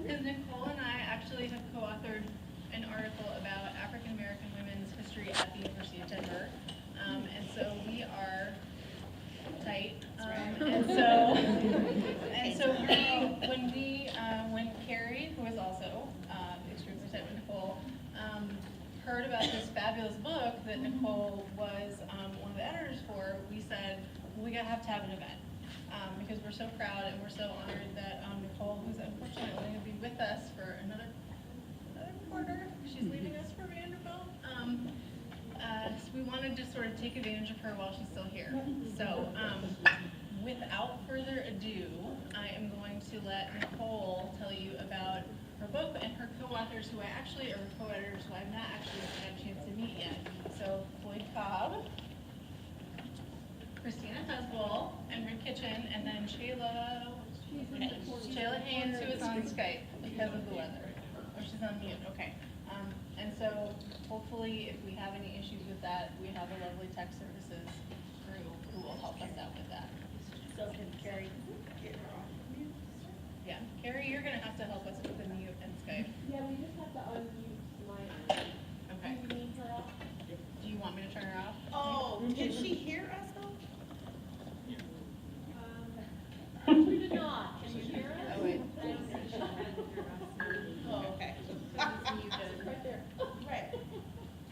Because Nicole and I actually have co-authored an article about African American women's history at the University of Denver. And so we are tight. When Carrie, who is also extremely tight with Nicole, heard about this fabulous book that Nicole was one of the editors for, we said, well, we gotta have to have an event. Because we're so proud and we're so honored that Nicole, who's unfortunately only going to be with us for another quarter, she's leaving us for Vanderbilt. So we wanted to sort of take advantage of her while she's still here. So without further ado, I am going to let Nicole tell you about her book and her co-authors, who I actually are co-editors, who I've not actually had a chance to meet yet. So Floyd Cobb, Christina Huswell, and Rick Kitchen, and then Shayla Haynes, who is on Skype because of the weather. Oh, she's on mute, okay. And so hopefully if we have any issues with that, we have a lovely tech services crew who will help us out with that. So can Carrie get her off mute? Yeah, Carrie, you're going to have to help us with the mute and Skype. Yeah, we just have to unmute mine. Okay. Do you need her off? Do you want me to turn her off? Oh, can she hear us though? Actually did not. Can you hear us? Oh, wait. I don't think she can hear us. Oh, okay. Right there. Right.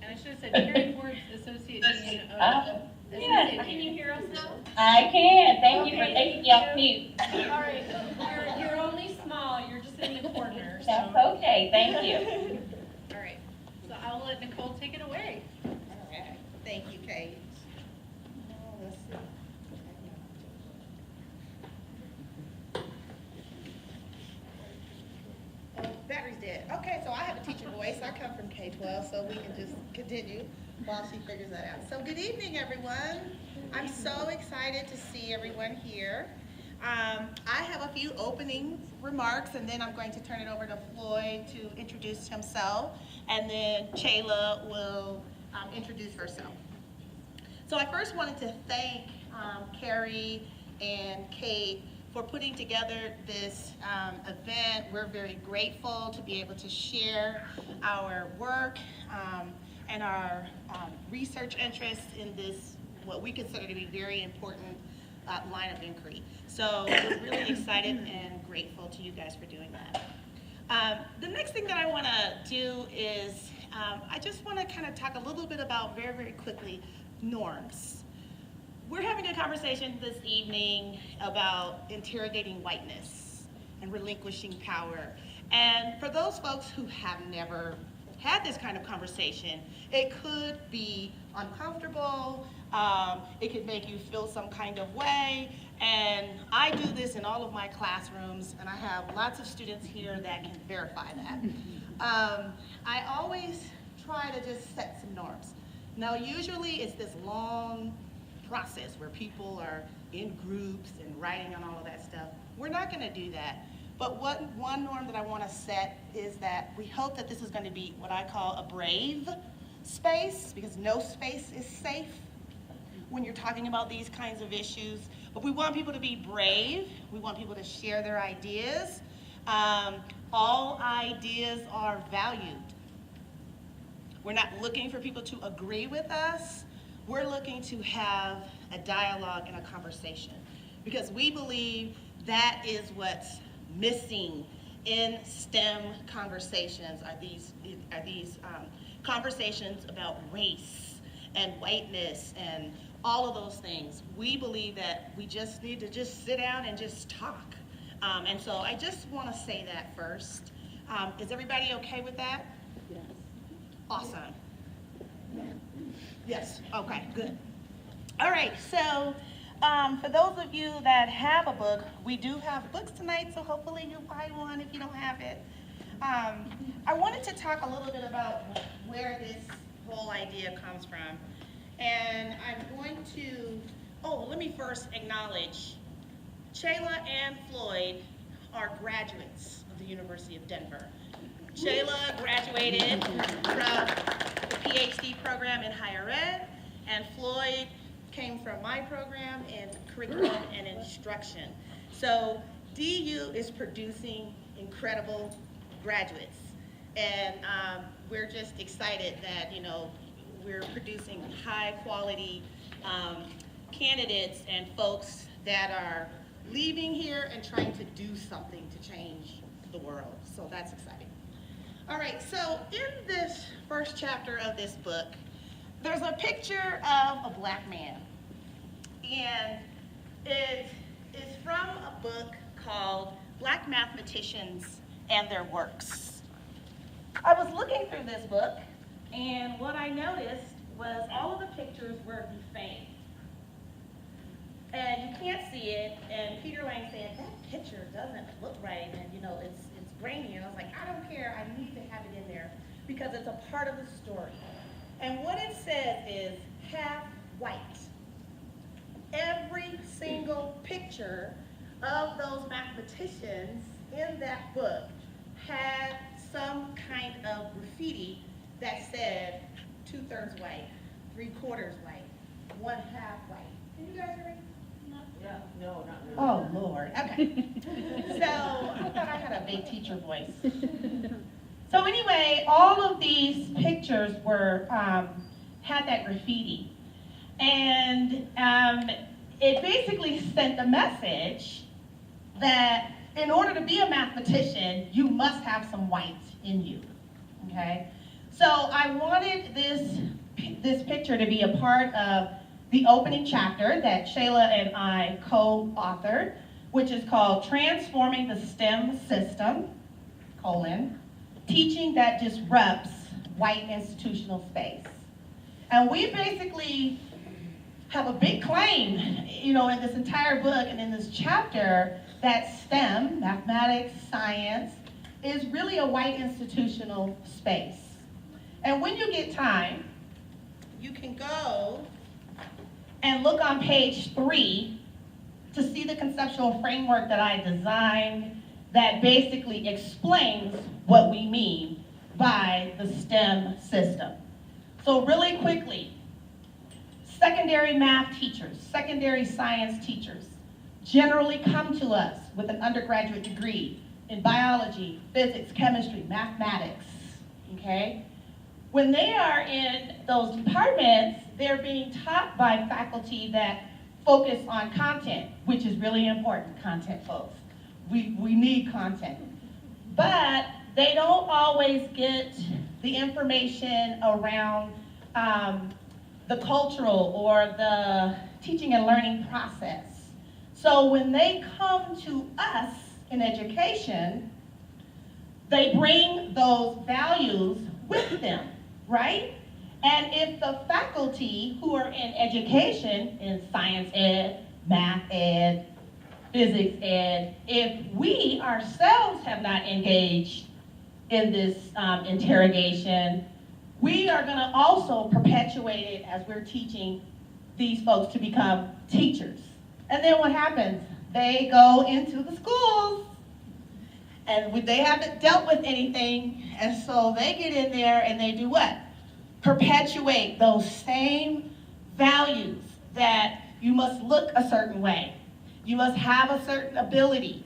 And I should have said Carrie Forbes, Associate Dean of... Can you hear us now? I can. Thank you for taking me off mute. All right. You're only small. You're just in the corner. So. That's okay. Thank you. All right. So I'll let Nicole take it away. Okay. Thank you, Kate. Let's see. Oh, battery's dead. Okay, so I have a teacher voice. I come from K-12, so we can just continue while she figures that out. So good evening, everyone. I'm so excited to see everyone here. I have a few opening remarks, and then I'm going to turn it over to Floyd to introduce himself, and then Shayla will introduce herself. So I first wanted to thank Carrie and Kate for putting together this event. We're very grateful to be able to share our work and our research interests in this, what we consider to be very important line of inquiry. So we're really excited and grateful to you guys for doing that. The next thing that I want to do is I just want to kind of talk a little bit about, very, very quickly, norms. We're having a conversation this evening about interrogating whiteness and relinquishing power. And for those folks who have never had this kind of conversation, it could be uncomfortable, it could make you feel some kind of way, and I do this in all of my classrooms, and I have lots of students here that can verify that. I always try to just set some norms. Now usually it's this long process where people are in groups and writing on all of that stuff. We're not going to do that. But one norm that I want to set is that we hope that this is going to be what I call a brave space, because no space is safe when you're talking about these kinds of issues. But we want people to be brave. We want people to share their ideas. All ideas are valued. We're not looking for people to agree with us. We're looking to have a dialogue and a conversation, because we believe that is what's missing in STEM conversations, are these conversations about race and whiteness and all of those things. We believe that we just need to just sit down and just talk. And so I just want to say that first. Is everybody okay with that? Yes. Awesome. Yes, okay, good. All right, so for those of you that have a book, we do have books tonight, so hopefully you'll buy one if you don't have it. I wanted to talk a little bit about where this whole idea comes from. And I'm going to, let me first acknowledge Shayla and Floyd are graduates of the University of Denver. Shayla graduated from the PhD program in higher ed, and Floyd came from my program in curriculum and instruction. So DU is producing incredible graduates. And we're just excited that, we're producing high quality candidates and folks that are leaving here and trying to do something to change the world. So that's exciting. All right, so in this first chapter of this book, there's a picture of a black man. And it is from a book called Black Mathematicians and Their Works. I was looking through this book, and what I noticed was all of the pictures were defamed. And you can't see it, and Peter Lang said, that picture doesn't look right, and it's grainy. And I was like, I don't care, I need to have it in there, because it's a part of the story. And what it says is, half white. Every single picture of those mathematicians in that book had some kind of graffiti that said 2/3 white, 3/4 white, 1/2 white. Can you guys hear me? Yeah, no, not really. Oh, Lord, okay. So, I thought I had a big teacher voice. So anyway, all of these pictures were, had that graffiti. And it basically sent the message that in order to be a mathematician, you must have some white in you, okay? So I wanted this picture to be a part of the opening chapter that Shayla and I co-authored, which is called Transforming the STEM System, Teaching That Disrupts White Institutional Space. And we basically have a big claim, in this entire book and in this chapter, that STEM, mathematics, science, is really a white institutional space. And when you get time, you can go and look on page 3 to see the conceptual framework that I designed that basically explains what we mean by the STEM system. So really quickly, secondary math teachers, secondary science teachers generally come to us with an undergraduate degree in biology, physics, chemistry, mathematics, okay? When they are in those departments, they're being taught by faculty that focus on content, which is really important, content, folks. We need content. But they don't always get the information around the cultural or the teaching and learning process. So when they come to us in education, they bring those values with them, right? And if the faculty who are in education, in science ed, math ed, physics ed, if we ourselves have not engaged in this interrogation, we are going to also perpetuate it as we're teaching these folks to become teachers. And then what happens? They go into the schools, and they haven't dealt with anything, and so they get in there and they do what? Perpetuate those same values that you must look a certain way. You must have a certain ability.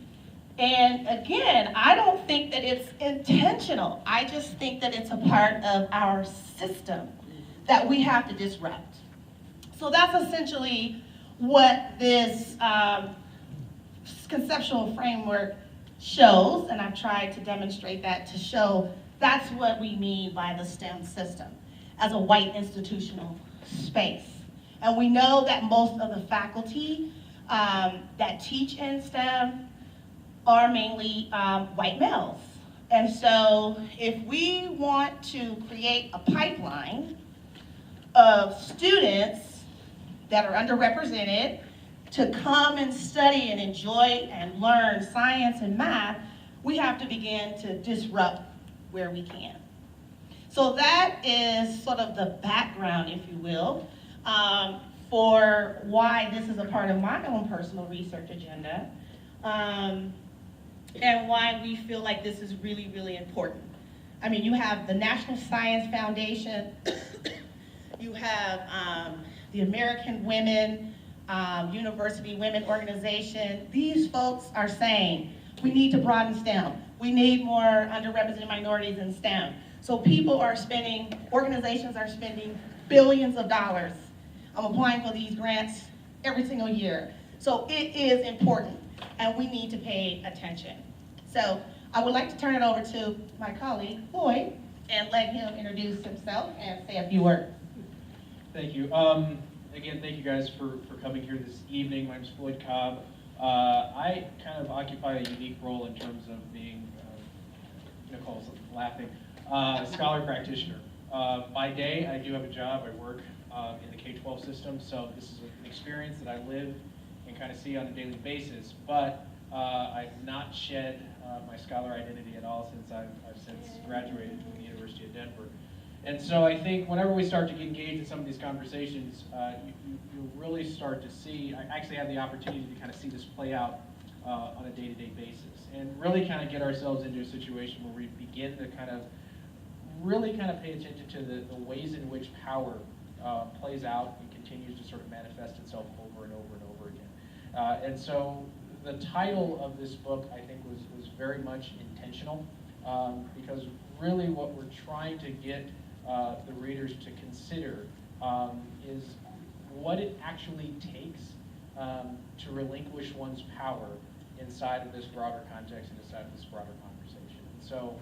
And again, I don't think that it's intentional. I just think that it's a part of our system that we have to disrupt. So that's essentially what this conceptual framework shows, and I've tried to demonstrate that to show that's what we mean by the STEM system as a white institutional space. And we know that most of the faculty that teach in STEM are mainly white males. And so if we want to create a pipeline of students that are underrepresented to come and study and enjoy and learn science and math, we have to begin to disrupt where we can. So that is sort of the background, if you will, for why this is a part of my own personal research agenda, and why we feel like this is really, really important. I mean, you have the National Science Foundation, you have the American Women University Women Organization. These folks are saying we need to broaden STEM. We need more underrepresented minorities in STEM. So people are spending, organizations are spending billions of dollars applying for these grants every single year. So it is important, and we need to pay attention. So I would like to turn it over to my colleague, Floyd, and let him introduce himself and say a few words. Thank you. Again, thank you guys for coming here this evening. My name is Floyd Cobb. I kind of occupy a unique role in terms of being, Nicole's laughing, a scholar practitioner. By day, I do have a job. I work in the K-12 system, so this is an experience that I live and kind of see on a daily basis. But I've not shed my scholar identity at all since I've since graduated from the University of Denver. And so I think whenever we start to get engaged in some of these conversations, you really start to see, I actually have the opportunity to kind of see this play out on a day-to-day basis, and really kind of get ourselves into a situation where we begin to kind of really kind of pay attention to the ways in which power plays out and continues to sort of manifest itself over and over and over again. And so the title of this book, I think, was very much intentional, because really what we're trying to get the readers to consider is what it actually takes to relinquish one's power inside of this broader context and inside of this broader conversation. And so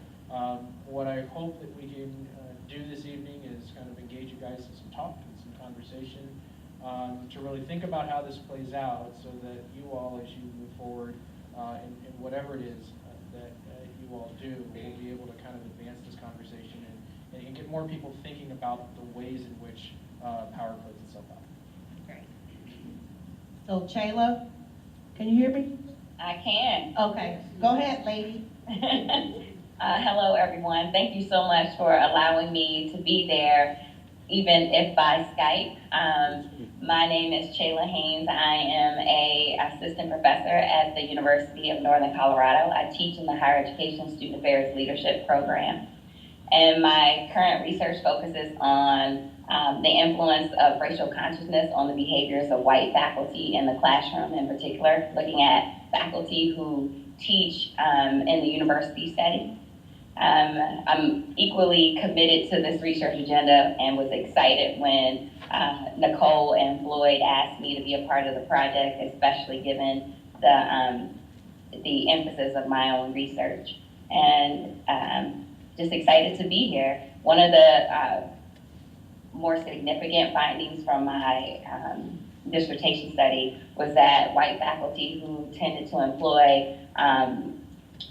what I hope that we can do this evening is kind of engage you guys in some talk and some conversation to really think about how this plays out, so that you all, as you move forward in whatever it is that you all do, will be able to kind of advance this conversation and get more people thinking about the ways in which power plays itself out. Great. So, Chayla, can you hear me? I can. Okay, go ahead, lady. Hello, everyone. Thank you so much for allowing me to be there, even if by Skype. My name is Chayla Haynes. I am an assistant professor at the University of Northern Colorado. I teach in the Higher Education Student Affairs Leadership Program. And my current research focuses on the influence of racial consciousness on the behaviors of white faculty in the classroom, in particular, looking at faculty who teach in the university setting. I'm equally committed to this research agenda and was excited when Nicole and Floyd asked me to be a part of the project, especially given the emphasis of my own research. And just excited to be here. One of the more significant findings from my dissertation study was that white faculty who tended to employ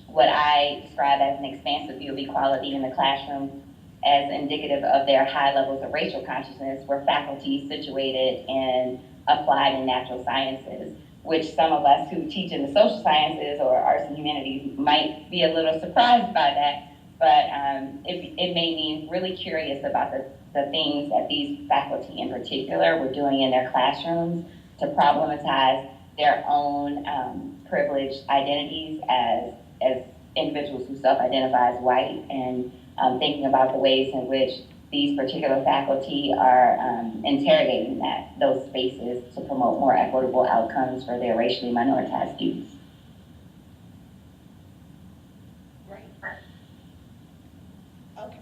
what I describe as an expansive view of equality in the classroom as indicative of their high levels of racial consciousness were faculty situated in applied and natural sciences, which some of us who teach in the social sciences or arts and humanities might be a little surprised by that, but it made me really curious about the things that these faculty in particular were doing in their classrooms to problematize their own privileged identities as individuals who self-identify as white, and thinking about the ways in which these particular faculty are interrogating those spaces to promote more equitable outcomes for their racially minoritized students. Great. Okay.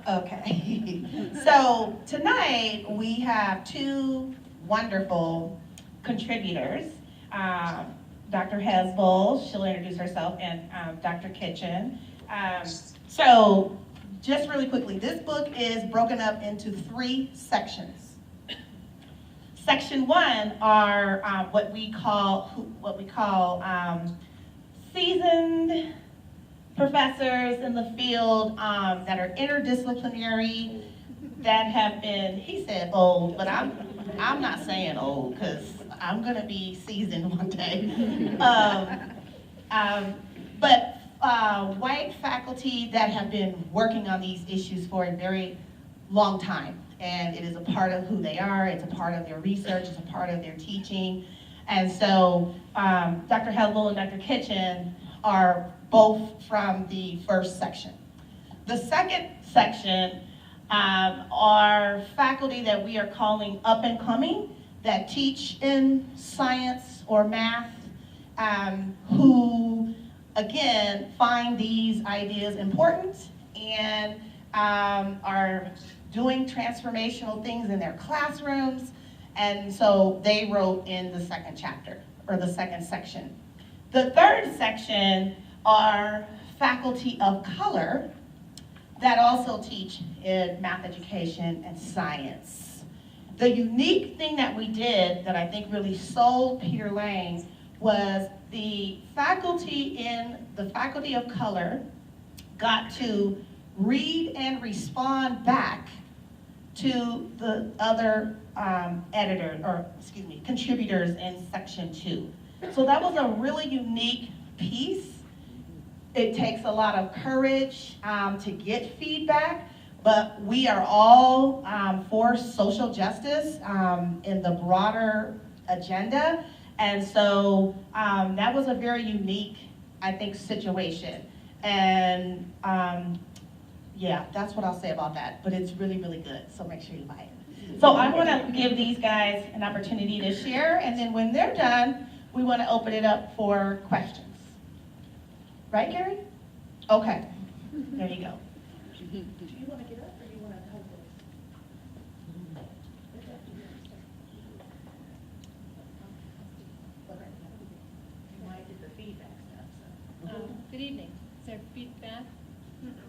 Okay, so tonight we have two wonderful contributors, Dr. Hesbull, she'll introduce herself, and Dr. Kitchen. So just really quickly, this book is broken up into 3 sections. Section 1 are what we call seasoned professors in the field that are interdisciplinary, that have been, he said old, but I'm not saying old, because I'm gonna be seasoned one day. But white faculty that have been working on these issues for a very long time. And it is a part of who they are, it's a part of their research, it's a part of their teaching. And so Dr. Hellel and Dr. Kitchen are both from the first section. The second section are faculty that we are calling up and coming that teach in science or math, who again find these ideas important and are doing transformational things in their classrooms. And so they wrote in the second chapter, or the second section. The third section are faculty of color that also teach in math education and science. The unique thing that we did that I think really sold Peter Lang was the faculty of color got to read and respond back to the other contributors in section 2. So that was a really unique piece. It takes a lot of courage to get feedback, but we are all for social justice in the broader agenda. And so that was a very unique, I think, situation. And yeah, that's what I'll say about that. But it's really, really good, so make sure you buy it. So I want to give these guys an opportunity to share, and then when they're done, we want to open it up for questions. Right, Gary? Okay, there you go. Do you want to get up or do you want to hold this? You might get the feedback stuff, so. Good evening. Is there feedback?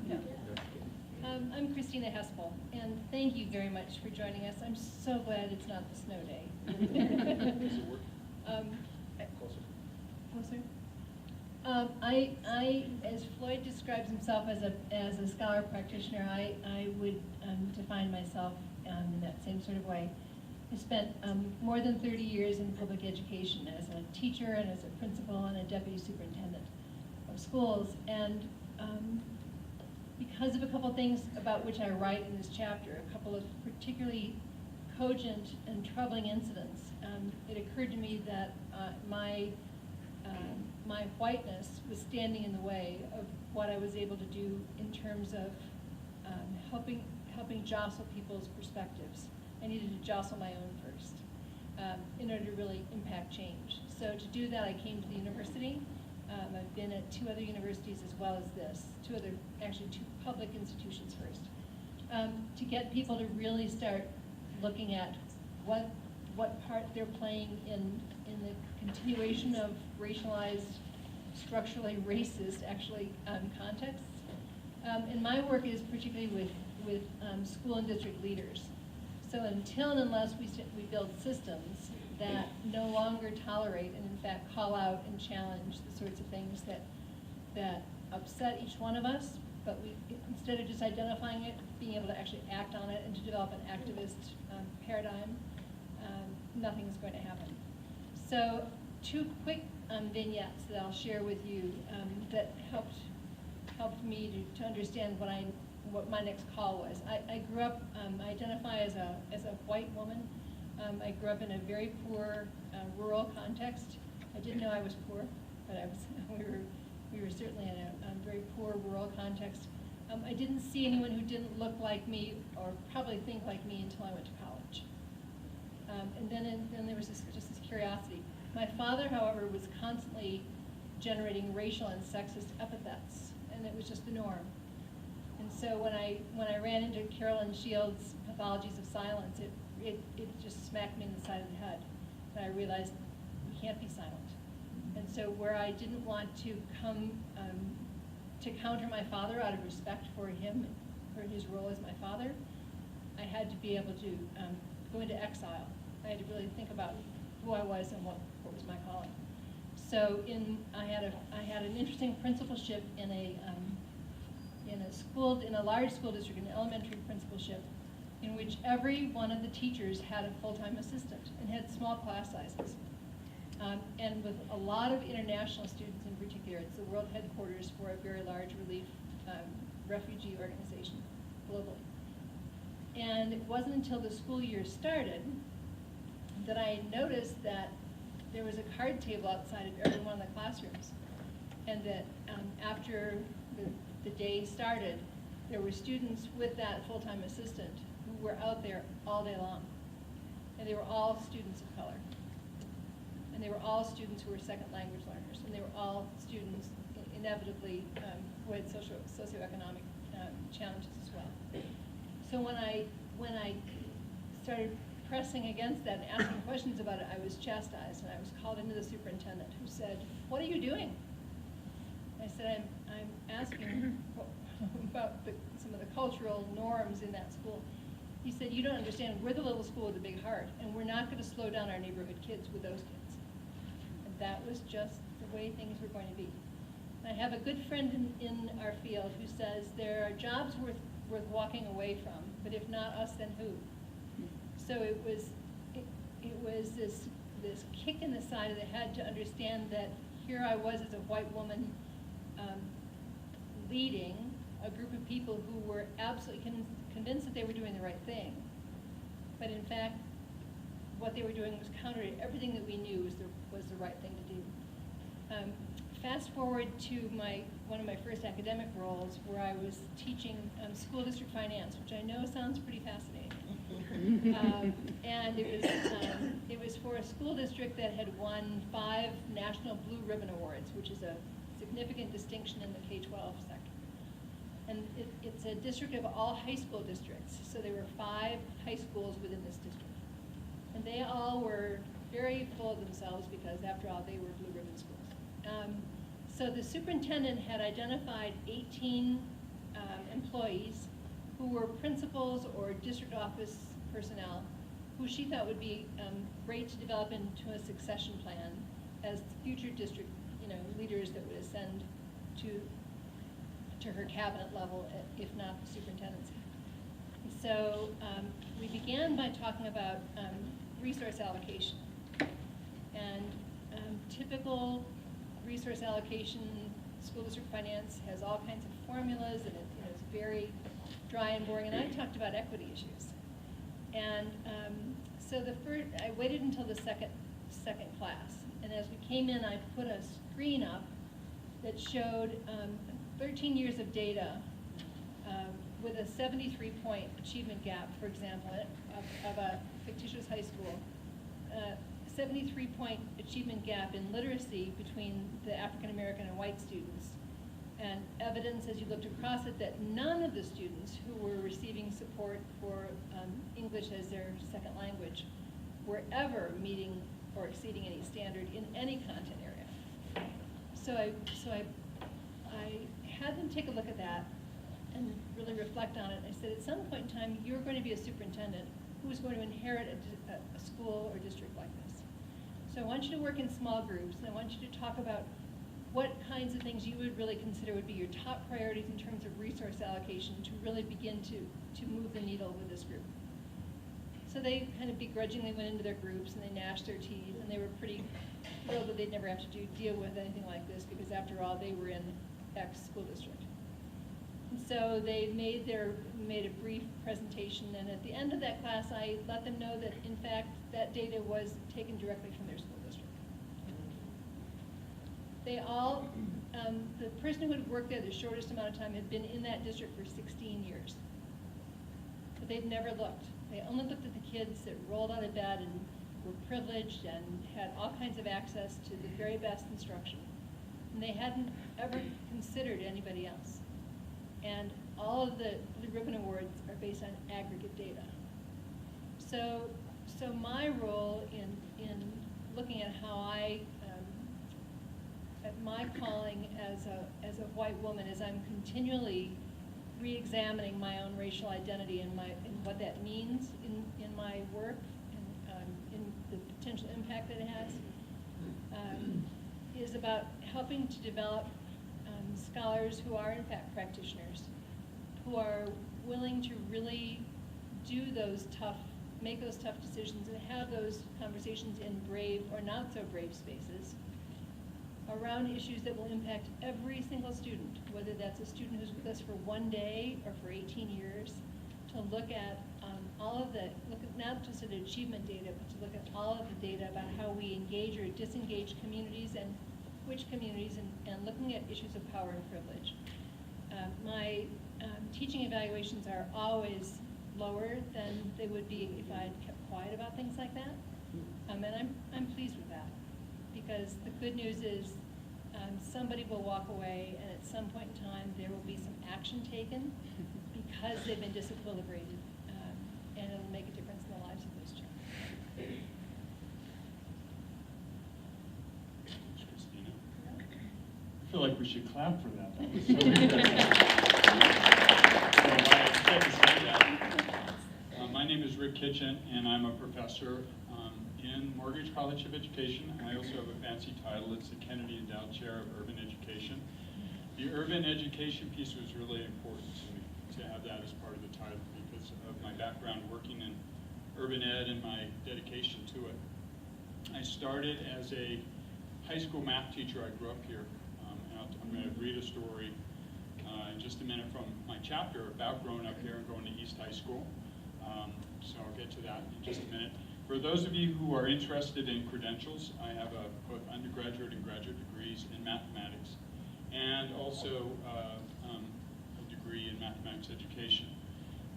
No. I'm Christina Hespel, and thank you very much for joining us. I'm so glad it's not the snow day. Closer? I, as Floyd describes himself as a scholar practitioner, I would define myself in that same sort of way. I spent more than 30 years in public education as a teacher and as a principal and a deputy superintendent of schools. And because of a couple of things about which I write in this chapter, a couple of particularly cogent and troubling incidents, it occurred to me that my whiteness was standing in the way of what I was able to do in terms of helping jostle people's perspectives. I needed to jostle my own first in order to really impact change. So to do that, I came to the university. I've been at 2 other universities as well as this, 2 public institutions first, to get people to really start looking at what part they're playing in the continuation of racialized, structurally racist, contexts. And my work is particularly with school and district leaders. So until and unless we build systems that no longer tolerate and in fact call out and challenge the sorts of things that upset each one of us, but we, instead of just identifying it, being able to actually act on it and to develop an activist paradigm, nothing is going to happen. So 2 quick vignettes that I'll share with you that helped me to understand what my next call was. I grew up, I identify as a white woman. I grew up in a very poor rural context. I didn't know I was poor, but we were certainly in a very poor rural context. I didn't see anyone who didn't look like me or probably think like me until I went to college. And then there was just this curiosity. My father, however, was constantly generating racial and sexist epithets, and it was just the norm. And so when I ran into Carolyn Shields' Pathologies of Silence, it just smacked me in the side of the head. And I realized we can't be silent. And so where I didn't want to come to counter my father out of respect for him, for his role as my father, I had to be able to go into exile. I had to really think about who I was and what was my calling. So I had an interesting principalship in a large school district, an elementary principalship, in which every one of the teachers had a full-time assistant and had small class sizes. And with a lot of international students in particular. It's the world headquarters for a very large relief refugee organization globally. And it wasn't until the school year started that I noticed that there was a card table outside of every one of the classrooms. And that after the day started, there were students with that full-time assistant who were out there all day long. And they were all students of color. And they were all students who were second language learners. And they were all students, inevitably, who had socioeconomic challenges as well. So when I started pressing against that and asking questions about it, I was chastised, and I was called into the superintendent, who said, "What are you doing?" I said, I'm asking about some of the cultural norms in that school. He said, "You don't understand, we're the little school with a big heart, and we're not going to slow down our neighborhood kids with those kids." And that was just the way things were going to be. I have a good friend in our field who says there are jobs worth walking away from, but if not us, then who? So it was this kick in the side of the head to understand that here I was as a white woman leading a group of people who were absolutely convinced that they were doing the right thing. But in fact, what they were doing was counter to everything that we knew was the right thing to do. Fast forward to one of my first academic roles, where I was teaching school district finance, which I know sounds pretty fascinating. And it was for a school district that had won 5 National Blue Ribbon Awards, which is a significant distinction in the K-12 sector. And it's a district of all high school districts, so there were 5 high schools within this district. And they all were very full of themselves because, after all, they were blue ribbon schools. So the superintendent had identified 18 employees who were principals or district office personnel who she thought would be great to develop into a succession plan as future district leaders that would ascend to her cabinet level, if not the superintendency. So we began by talking about resource allocation. And typical resource allocation, school district finance has all kinds of formulas, and it's very dry and boring. And I talked about equity issues. And so I waited until the second class. And as we came in, I put a screen up that showed 13 years of data with a 73-point achievement gap, for example, of a fictitious high school. 73-point achievement gap in literacy between the African American and white students, and evidence as you looked across it that none of the students who were receiving support for English as their second language were ever meeting or exceeding any standard in any content area. So I had them take a look at that and really reflect on it. I said, at some point in time, you're going to be a superintendent who is going to inherit a school or district like this. So I want you to work in small groups, and I want you to talk about what kinds of things you would really consider would be your top priorities in terms of resource allocation to really begin to move the needle with this group. So they kind of begrudgingly went into their groups, and they gnashed their teeth, and they were pretty thrilled that they'd never have to deal with anything like this, because after all, they were in X school district. And so they made a brief presentation, and at the end of that class, I let them know that, in fact, that data was taken directly from their school district. They all, the person who had worked there the shortest amount of time had been in that district for 16 years. But they'd never looked. They only looked at the kids that rolled out of bed and were privileged and had all kinds of access to the very best instruction. And they hadn't ever considered anybody else. And all of the Blue Ribbon Awards are based on aggregate data. So my role in looking at how at my calling as a white woman, is I'm continually re-examining my own racial identity and what that means in my work and in the potential impact that it has, is about helping to develop scholars who are in fact practitioners, who are willing to really make those tough decisions and have those conversations in brave or not so brave spaces around issues that will impact every single student, whether that's a student who's with us for one day or for 18 years, to to look at not just at achievement data, but to look at all of the data about how we engage or disengage communities and which communities, and looking at issues of power and privilege. My teaching evaluations are always lower than they would be if I had kept quiet about things like that. And I'm pleased with that, because the good news is somebody will walk away, and at some point in time there will be some action taken because they've been disequilibrated, and it'll make a difference in the lives of those children. Christina. I feel like we should clap for that. That was so good. My name is Rick Kitchen, and I'm a professor in Mortgage College of Education. I also have a fancy title. It's the Kennedy Endowed Chair of Urban Education. The urban education piece was really important to me, to have that as part of the title, because of my background working in urban ed and my dedication to it. I started as a high school math teacher. I grew up here. I'm going to read a story in just a minute from my chapter about growing up here and going to East High School. So I'll get to that in just a minute. For those of you who are interested in credentials, I have both undergraduate and graduate degrees in mathematics, and also a degree in mathematics education.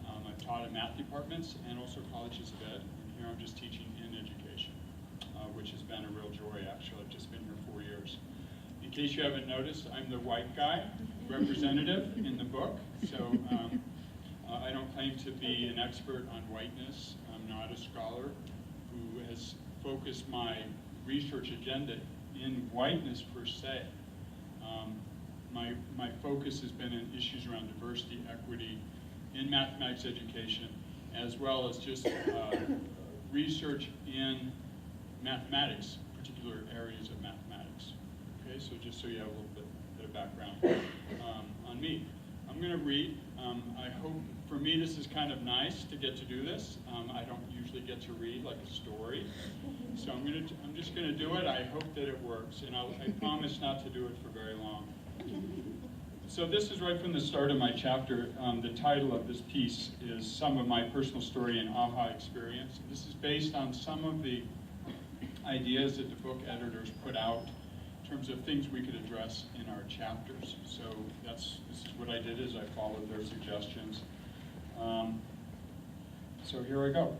I've taught in math departments and also colleges of ed, and here I'm just teaching in education, which has been a real joy, actually. I've just been here 4 years. In case you haven't noticed, I'm the white guy representative in the book, so I don't claim to be an expert on whiteness. I'm not a scholar who has focused my research agenda in whiteness per se. My focus has been in issues around diversity, equity in mathematics education, as well as just research in mathematics, particular areas of mathematics. Okay, so just so you have a little bit of background on me. I'm going to read. I hope, for me, this is kind of nice to get to do this. I don't usually get to read like a story, so I'm just going to do it. I hope that it works, and I promise not to do it for very long. So this is right from the start of my chapter. The title of this piece is Some of My Personal Story and Aha Experience. This is based on some of the ideas that the book editors put out in terms of things we could address in our chapters. So this is what I did, is I followed their suggestions. So here I go.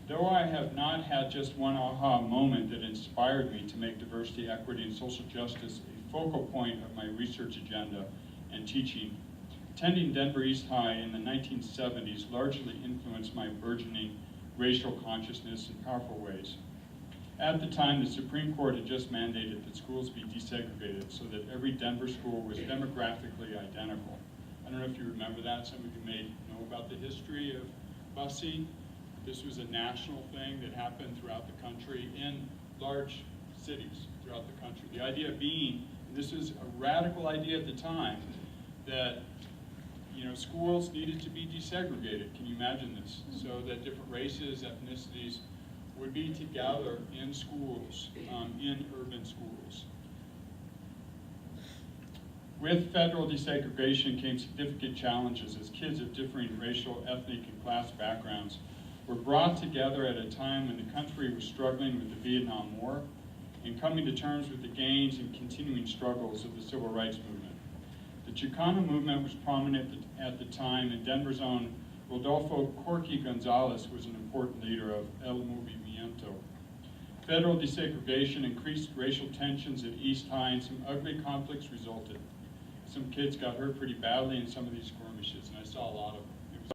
Though I have not had just one aha moment that inspired me to make diversity, equity, and social justice a focal point of my research agenda and teaching, attending Denver East High in the 1970s largely influenced my burgeoning racial consciousness in powerful ways. At the time, the Supreme Court had just mandated that schools be desegregated so that every Denver school was demographically identical. I don't know if you remember that. Some of you may know about the history of busing. This was a national thing that happened throughout the country in large cities throughout the country. The idea being, and this is a radical idea at the time, that schools needed to be desegregated. Can you imagine this? So that different races, ethnicities would be together in schools, in urban schools. With federal desegregation came significant challenges as kids of differing racial, ethnic, and class backgrounds were brought together at a time when the country was struggling with the Vietnam War and coming to terms with the gains and continuing struggles of the civil rights movement. The Chicano movement was prominent at the time, and Denver's own Rodolfo Corky Gonzalez was an important leader of El Movimiento. Federal desegregation increased racial tensions at East High, and some ugly conflicts resulted. Some kids got hurt pretty badly in some of these skirmishes, and I saw a lot of them.